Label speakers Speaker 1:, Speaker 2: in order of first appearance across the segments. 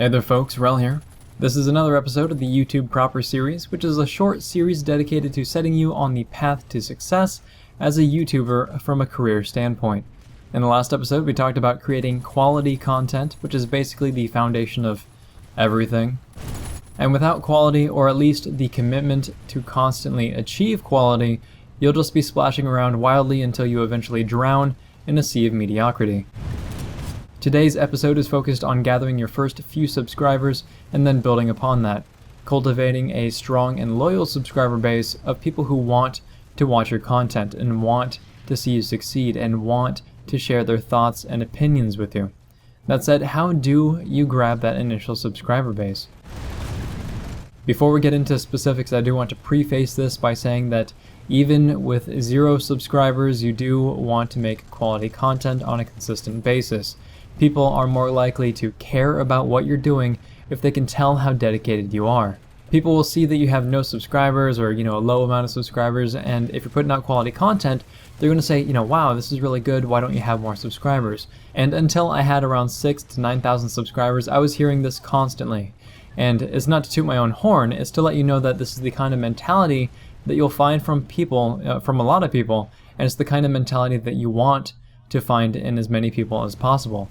Speaker 1: Hey there folks, Rel here. This is another episode of the YouTube Proper series, which is a short series dedicated to setting you on the path to success as a YouTuber from a career standpoint. In the last episode, we talked about creating quality content, which is basically the foundation of everything. And without quality, or at least the commitment to constantly achieve quality, you'll just be splashing around wildly until you eventually drown in a sea of mediocrity. Today's episode is focused on gathering your first few subscribers and then building upon that, cultivating a strong and loyal subscriber base of people who want to watch your content and want to see you succeed and want to share their thoughts and opinions with you. That said, how do you grab that initial subscriber base? Before we get into specifics, I do want to preface this by saying that even with 0 subscribers, you do want to make quality content on a consistent basis. People are more likely to care about what you're doing if they can tell how dedicated you are. People will see that you have no subscribers or, a low amount of subscribers, and if you're putting out quality content, they're going to say, wow, this is really good, why don't you have more subscribers? And until I had around 6,000 to 9,000 subscribers, I was hearing this constantly. And it's not to toot my own horn, it's to let you know that this is the kind of mentality that you'll find from people, from a lot of people, and it's the kind of mentality that you want to find in as many people as possible.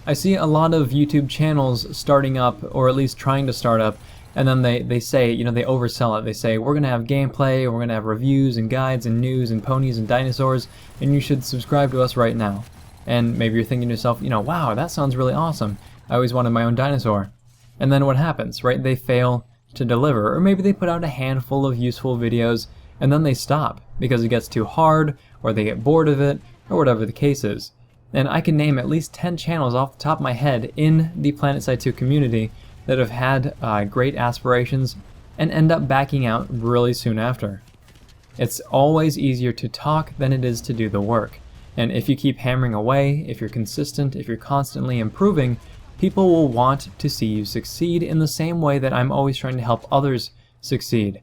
Speaker 1: I see a lot of YouTube channels starting up, or at least trying to start up, and then they say, they oversell it. They say, we're going to have gameplay, we're going to have reviews and guides and news and ponies and dinosaurs, and you should subscribe to us right now. And maybe you're thinking to yourself, wow, that sounds really awesome. I always wanted my own dinosaur. And then what happens, right? They fail to deliver, or maybe they put out a handful of useful videos, and then they stop because it gets too hard, or they get bored of it, or whatever the case is. And I can name at least 10 channels off the top of my head in the PlanetSide 2 community that have had great aspirations and end up backing out really soon after. It's always easier to talk than it is to do the work. And if you keep hammering away, if you're consistent, if you're constantly improving, people will want to see you succeed in the same way that I'm always trying to help others succeed.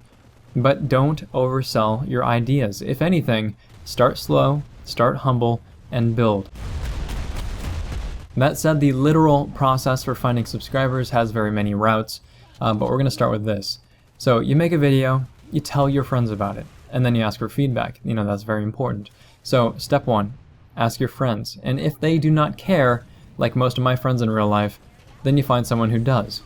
Speaker 1: But don't oversell your ideas. If anything, start slow, start humble, and build. That said, the literal process for finding subscribers has very many routes, but we're going to start with this. So you make a video, you tell your friends about it, and then you ask for feedback. That's very important. So step 1, ask your friends. And if they do not care, like most of my friends in real life, then you find someone who does.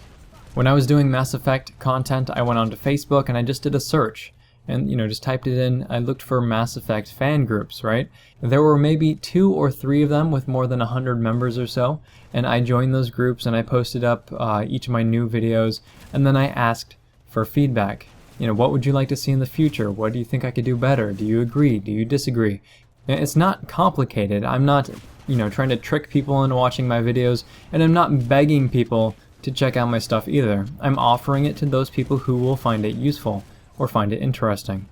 Speaker 1: When I was doing Mass Effect content, I went onto Facebook and I just did a search. And, just typed it in. I looked for Mass Effect fan groups, right? There were maybe 2 or 3 of them with more than 100 members or so. And I joined those groups and I posted up each of my new videos. And then I asked for feedback. What would you like to see in the future? What do you think I could do better? Do you agree? Do you disagree? It's not complicated. I'm not, trying to trick people into watching my videos. And I'm not begging people to check out my stuff either. I'm offering it to those people who will find it useful or find it interesting.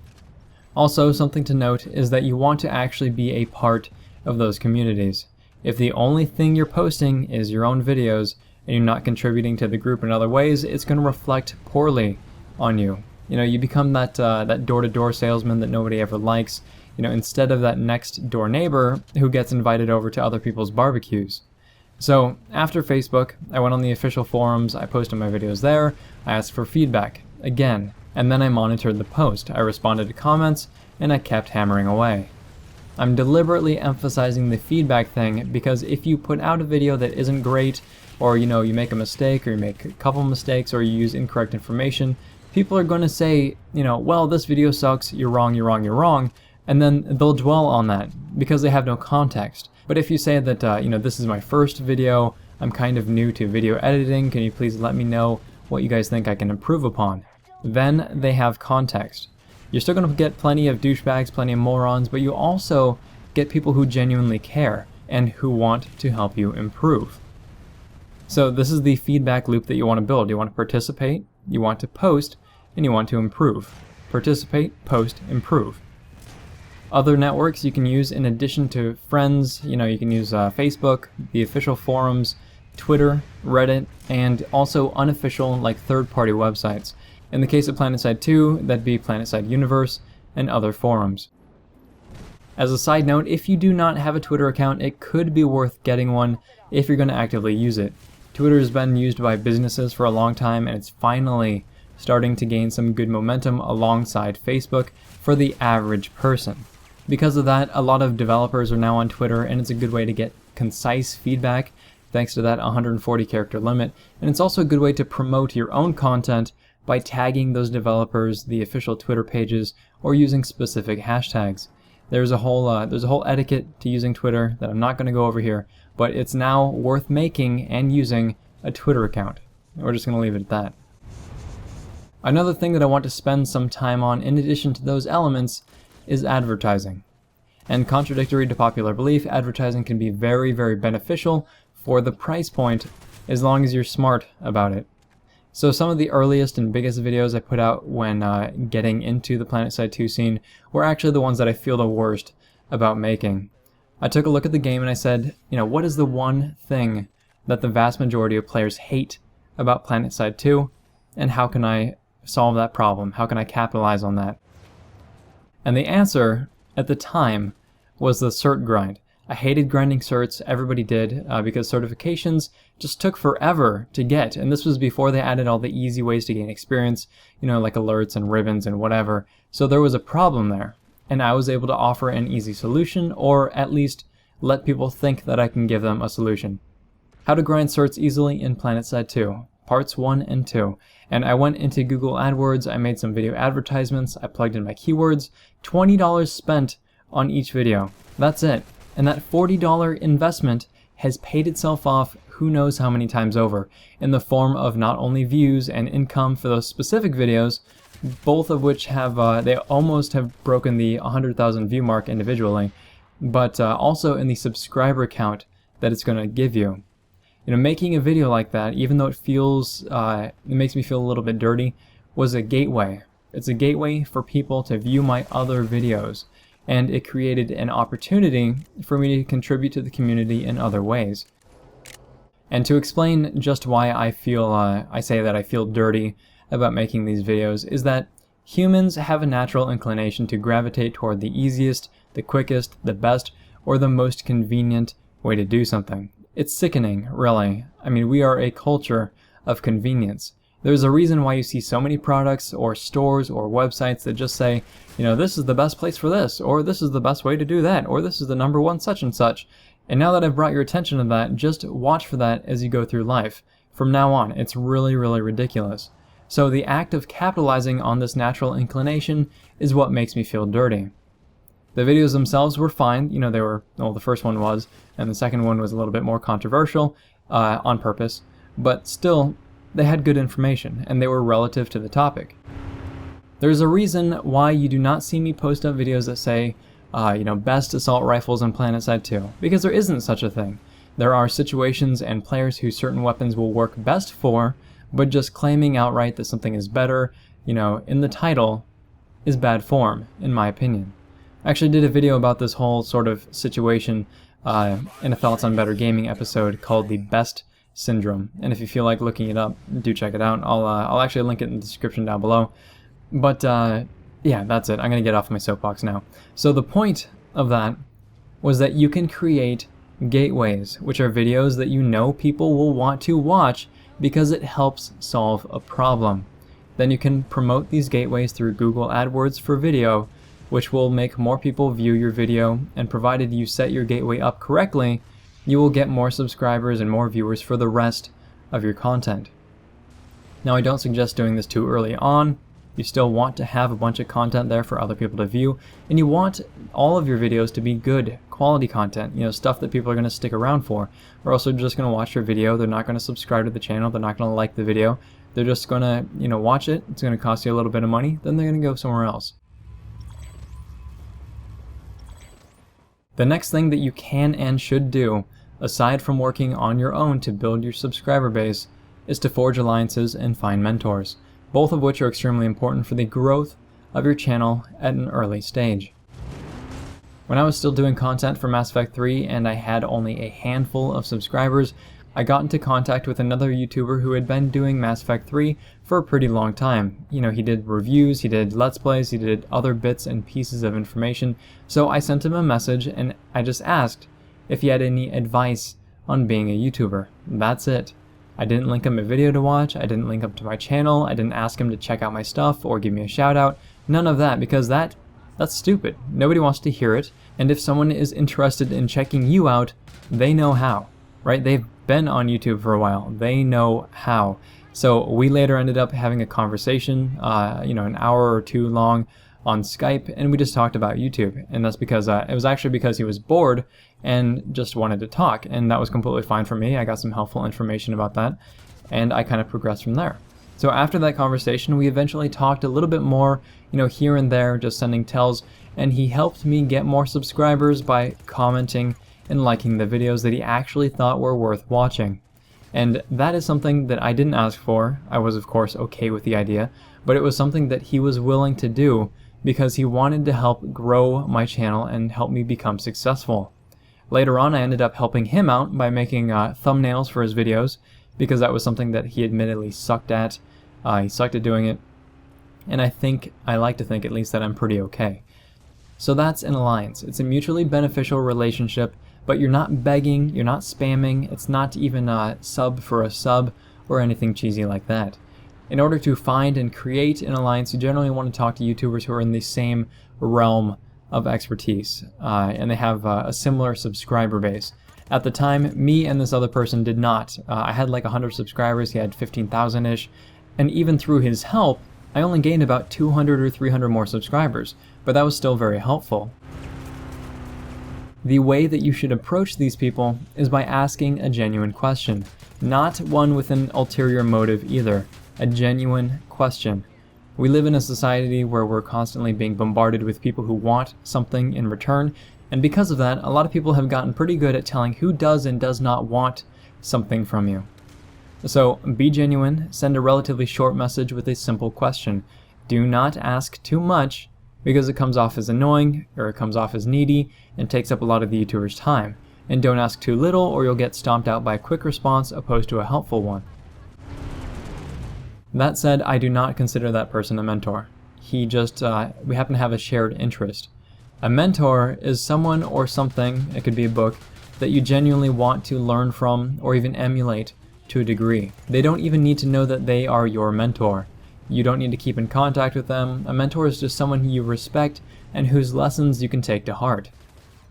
Speaker 1: Also, something to note is that you want to actually be a part of those communities. If the only thing you're posting is your own videos and you're not contributing to the group in other ways, it's going to reflect poorly on you. You become that door-to-door salesman that nobody ever likes, instead of that next door neighbor who gets invited over to other people's barbecues. So after Facebook, I went on the official forums, I posted my videos there, I asked for feedback, again, and then I monitored the post. I responded to comments, and I kept hammering away. I'm deliberately emphasizing the feedback thing because if you put out a video that isn't great, or you make a mistake, or you make a couple mistakes, or you use incorrect information, people are going to say, well, this video sucks, you're wrong, you're wrong, you're wrong, and then they'll dwell on that because they have no context. But if you say that, this is my first video, I'm kind of new to video editing, can you please let me know what you guys think I can improve upon? Then they have context. You're still going to get plenty of douchebags, plenty of morons, but you also get people who genuinely care and who want to help you improve. So this is the feedback loop that you want to build. You want to participate, you want to post, and you want to improve. Participate, post, improve. Other networks you can use in addition to friends, you can use Facebook, the official forums, Twitter, Reddit, and also unofficial like third-party websites. In the case of PlanetSide 2, that'd be PlanetSide Universe and other forums. As a side note, if you do not have a Twitter account, it could be worth getting one if you're going to actively use it. Twitter has been used by businesses for a long time, and it's finally starting to gain some good momentum alongside Facebook for the average person. Because of that, a lot of developers are now on Twitter, and it's a good way to get concise feedback thanks to that 140 character limit, and it's also a good way to promote your own content by tagging those developers, the official Twitter pages, or using specific hashtags. There's a whole etiquette to using Twitter that I'm not going to go over here, but it's now worth making and using a Twitter account. We're just going to leave it at that. Another thing that I want to spend some time on in addition to those elements is advertising. And contradictory to popular belief, advertising can be very, very beneficial for the price point as long as you're smart about it. So some of the earliest and biggest videos I put out when getting into the PlanetSide 2 scene were actually the ones that I feel the worst about making. I took a look at the game and I said, what is the one thing that the vast majority of players hate about PlanetSide 2, and how can I solve that problem? How can I capitalize on that? And the answer at the time was the cert grind. I hated grinding certs, everybody did, because certifications just took forever to get, and this was before they added all the easy ways to gain experience, like alerts and ribbons and whatever. So there was a problem there, and I was able to offer an easy solution, or at least let people think that I can give them a solution. How to grind certs easily in PlanetSide 2, parts 1 and 2. And I went into Google AdWords, I made some video advertisements, I plugged in my keywords, $20 spent on each video. That's it. And that $40 investment has paid itself off who knows how many times over, in the form of not only views and income for those specific videos, both of which have, they almost have broken the 100,000 view mark individually, but also in the subscriber count that it's going to give you. Making a video like that, even though it makes me feel a little bit dirty, was a gateway. It's a gateway for people to view my other videos, and it created an opportunity for me to contribute to the community in other ways. And to explain just why I say that I feel dirty about making these videos, is that humans have a natural inclination to gravitate toward the easiest, the quickest, the best, or the most convenient way to do something. It's sickening, really. I mean, we are a culture of convenience. There's a reason why you see so many products or stores or websites that just say, this is the best place for this, or this is the best way to do that, or this is the #1 such and such. And now that I've brought your attention to that, just watch for that as you go through life. From now on, it's really, really ridiculous. So the act of capitalizing on this natural inclination is what makes me feel dirty. The videos themselves were fine, the first one was, and the second one was a little bit more controversial, on purpose, but still, they had good information, and they were relative to the topic. There's a reason why you do not see me post up videos that say, best assault rifles on PlanetSide 2, because there isn't such a thing. There are situations and players who certain weapons will work best for, but just claiming outright that something is better, in the title, is bad form, in my opinion. I actually did a video about this whole sort of situation in a Thoughts on Better Gaming episode called the Best Syndrome, and if you feel like looking it up, do check it out. I'll actually link it in the description down below. But yeah, that's it. I'm gonna get off my soapbox now. So the point of that was that you can create gateways, which are videos that people will want to watch because it helps solve a problem. Then you can promote these gateways through Google AdWords for video, which will make more people view your video, and provided you set your gateway up correctly, you will get more subscribers and more viewers for the rest of your content. Now, I don't suggest doing this too early on. You still want to have a bunch of content there for other people to view, and you want all of your videos to be good quality content, stuff that people are going to stick around for, or else they're just going to watch your video, they're not going to subscribe to the channel, they're not going to like the video, they're just going to, watch it, it's going to cost you a little bit of money, then they're going to go somewhere else. The next thing that you can and should do, aside from working on your own to build your subscriber base, is to forge alliances and find mentors, both of which are extremely important for the growth of your channel at an early stage. When I was still doing content for Mass Effect 3 and I had only a handful of subscribers, I got into contact with another YouTuber who had been doing Mass Effect 3 for a pretty long time. He did reviews, he did Let's Plays, he did other bits and pieces of information, so I sent him a message and I just asked if he had any advice on being a YouTuber. That's it. I didn't link him a video to watch, I didn't link him to my channel, I didn't ask him to check out my stuff or give me a shout out. None of that, because that's stupid. Nobody wants to hear it, and if someone is interested in checking you out, they know how, right? They've been on YouTube for a while. They know how. So we later ended up having a conversation, an hour or two long on Skype, and we just talked about YouTube. And that's because it was actually because he was bored and just wanted to talk, and that was completely fine for me. I got some helpful information about that, and I kind of progressed from there. So after that conversation, we eventually talked a little bit more, here and there, just sending tells, and he helped me get more subscribers by commenting and liking the videos that he actually thought were worth watching. And that is something that I didn't ask for. I was of course okay with the idea, but it was something that he was willing to do because he wanted to help grow my channel and help me become successful. Later on, I ended up helping him out by making thumbnails for his videos, because that was something that he admittedly sucked at. He sucked at doing it, and I like to think at least that I'm pretty okay. So that's an alliance. It's a mutually beneficial relationship, but you're not begging, you're not spamming, it's not even a sub for a sub or anything cheesy like that. In order to find and create an alliance, you generally want to talk to YouTubers who are in the same realm of expertise, and they have a similar subscriber base. At the time, me and this other person did not. I had like 100 subscribers, he had 15,000-ish, and even through his help, I only gained about 200 or 300 more subscribers, but that was still very helpful. The way that you should approach these people is by asking a genuine question, not one with an ulterior motive either, a genuine question. We live in a society where we're constantly being bombarded with people who want something in return, and because of that, a lot of people have gotten pretty good at telling who does and does not want something from you. So be genuine, send a relatively short message with a simple question. Do not ask too much, because it comes off as annoying, or it comes off as needy, and takes up a lot of the YouTuber's time. And don't ask too little, or you'll get stomped out by a quick response opposed to a helpful one. That said, I do not consider that person a mentor. We happen to have a shared interest. A mentor is someone or something, it could be a book, that you genuinely want to learn from or even emulate to a degree. They don't even need to know that they are your mentor. You don't need to keep in contact with them. A mentor is just someone who you respect and whose lessons you can take to heart.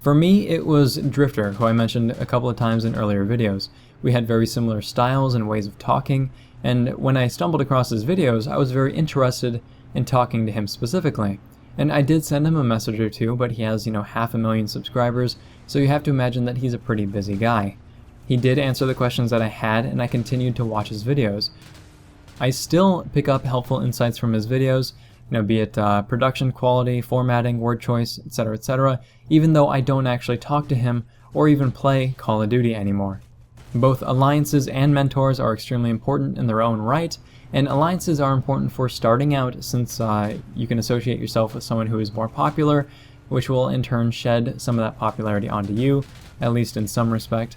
Speaker 1: For me, it was Drifter, who I mentioned a couple of times in earlier videos. We had very similar styles and ways of talking, and when I stumbled across his videos, I was very interested in talking to him specifically. And I did send him a message or two, but he has, 500,000 subscribers, so you have to imagine that he's a pretty busy guy. He did answer the questions that I had, and I continued to watch his videos. I still pick up helpful insights from his videos, be it production quality, formatting, word choice, etc., even though I don't actually talk to him or even play Call of Duty anymore. Both alliances and mentors are extremely important in their own right, and alliances are important for starting out since you can associate yourself with someone who is more popular, which will in turn shed some of that popularity onto you, at least in some respect.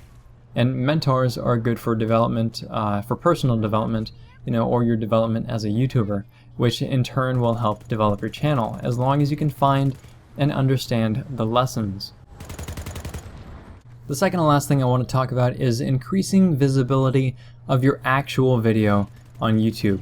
Speaker 1: And mentors are good for development, for personal development, or your development as a YouTuber, which in turn will help develop your channel, as long as you can find and understand the lessons. The second and last thing I want to talk about is increasing visibility of your actual video on YouTube.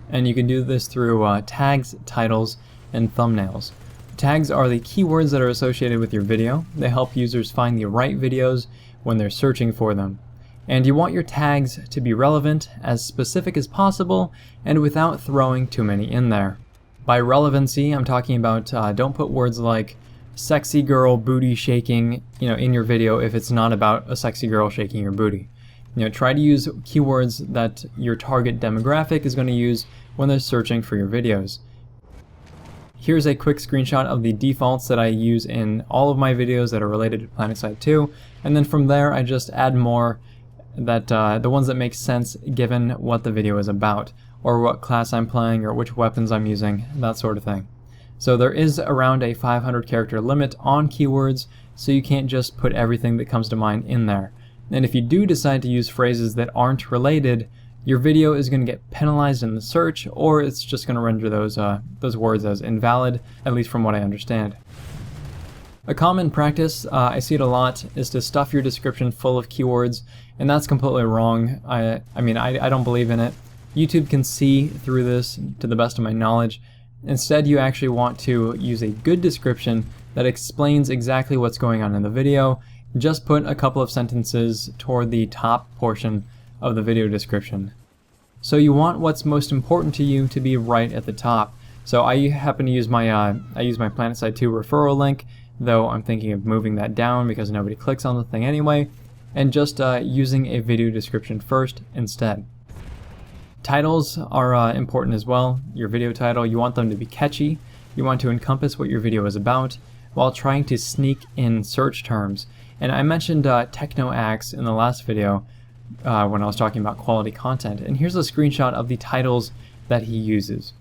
Speaker 1: And you can do this through tags, titles, and thumbnails. Tags are the keywords that are associated with your video. They help users find the right videos when they're searching for them. And you want your tags to be relevant, as specific as possible, and without throwing too many in there. By relevancy, I'm talking about don't put words like sexy girl booty shaking, in your video if it's not about a sexy girl shaking your booty. Try to use keywords that your target demographic is going to use when they're searching for your videos. Here's a quick screenshot of the defaults that I use in all of my videos that are related to PlanetSide 2, and then from there I just add more that the ones that make sense given what the video is about, or what class I'm playing, or which weapons I'm using, that sort of thing. So there is around a 500 character limit on keywords, so you can't just put everything that comes to mind in there. And if you do decide to use phrases that aren't related, your video is going to get penalized in the search, or it's just going to render those words as invalid, at least from what I understand. A common practice, I see it a lot, is to stuff your description full of keywords, and that's completely wrong. I don't believe in it. YouTube can see through this to the best of my knowledge. Instead, you actually want to use a good description that explains exactly what's going on in the video. Just put a couple of sentences toward the top portion of the video description. So you want what's most important to you to be right at the top. So I happen to use my PlanetSide 2 referral link, though I'm thinking of moving that down because nobody clicks on the thing anyway, and just using a video description first instead. Titles are important as well. Your video title, you want them to be catchy. You want to encompass what your video is about while trying to sneak in search terms. And I mentioned TechnoAxe in the last video when I was talking about quality content, and here's a screenshot of the titles that he uses.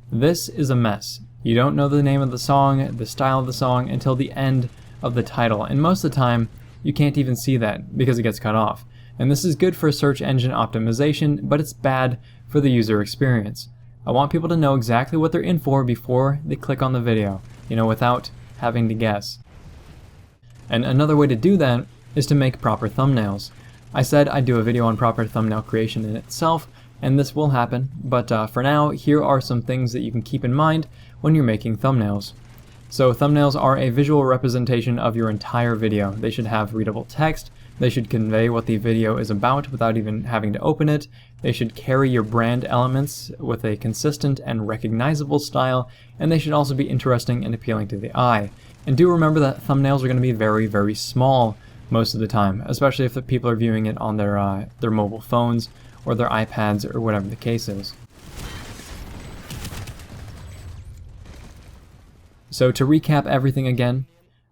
Speaker 1: This is a mess. You don't know the name of the song, the style of the song, until the end of the title, and most of the time you can't even see that because it gets cut off. And this is good for search engine optimization, but it's bad for the user experience. I want people to know exactly what they're in for before they click on the video, without having to guess. And another way to do that is to make proper thumbnails. I said I'd do a video on proper thumbnail creation in itself, and this will happen, but for now, here are some things that you can keep in mind when you're making thumbnails. So thumbnails are a visual representation of your entire video. They should have readable text, they should convey what the video is about without even having to open it, they should carry your brand elements with a consistent and recognizable style, and they should also be interesting and appealing to the eye. And do remember that thumbnails are going to be very, very small most of the time, especially if the people are viewing it on their mobile phones or their iPads or whatever the case is. So to recap everything again,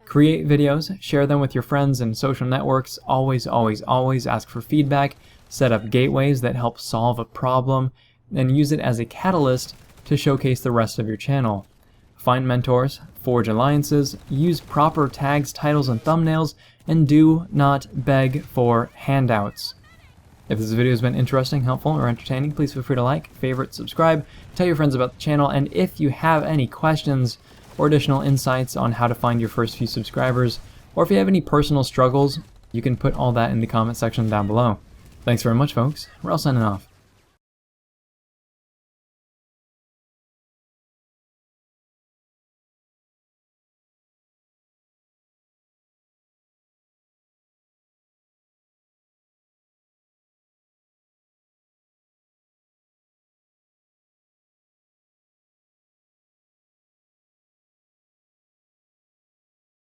Speaker 1: create videos, share them with your friends and social networks, always, always, always ask for feedback, set up gateways that help solve a problem, and use it as a catalyst to showcase the rest of your channel. Find mentors, forge alliances, use proper tags, titles, and thumbnails, and do not beg for handouts. If this video has been interesting, helpful, or entertaining, please feel free to like, favorite, subscribe, tell your friends about the channel, and if you have any questions or additional insights on how to find your first few subscribers, or if you have any personal struggles, you can put all that in the comment section down below. Thanks very much, folks. We're all signing off.